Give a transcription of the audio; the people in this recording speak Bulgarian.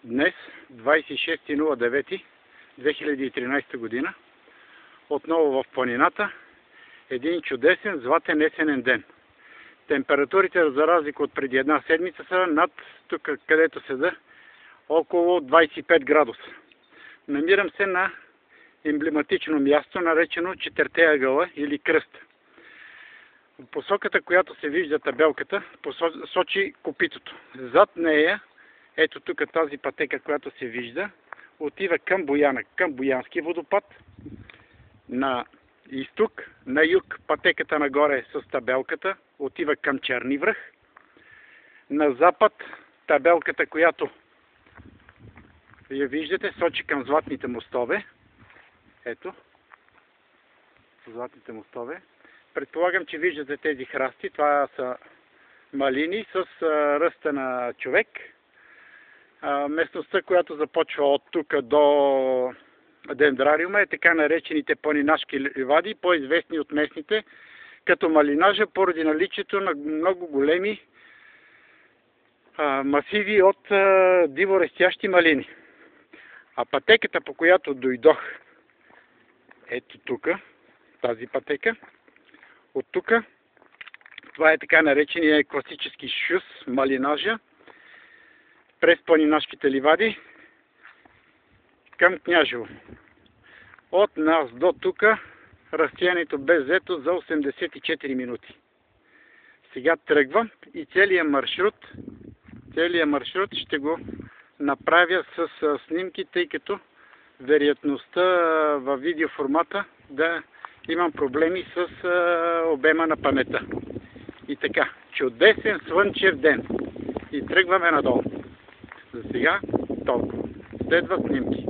Днес, 26.09.2013 година, отново в планината, един чудесен златен есенен ден. Температурите, за разлика от преди една седмица, са над тук, където седа, около 25 градуса. Намирам се на емблематично място, наречено Четирите ъгъла или кръст. Посоката, която се вижда, табелката, сочи копитото. Зад нея, ето тук тази пътека, която се вижда, отива към Бояна, към Боянски водопад. На изток, на юг, пътеката нагоре с табелката отива към Черни връх. На запад, табелката, която я виждате, сочи към Златните мостове. Ето, Златните мостове. Предполагам, че виждате тези храсти. Това са малини с ръста на човек. Местността, която започва от тук до дендрариума, е така наречените планинашки ливади, по-известни от местните като малинажа, поради наличието на много големи масиви от диворастящи малини. А пътеката, по която дойдох, ето тук, тази пътека, от тук, това е така наречения класически шус, малинажа, през планинашките ливади към Княжево. От нас до тук разстоянието бе взето за 84 минути. Сега тръгвам и целият маршрут ще го направя с снимки, тъй като вероятността във видеоформата да имам проблеми с обема на паметта. И така, чудесен слънчев ден. И тръгваме надолу. За сега толкова. Следва снимки.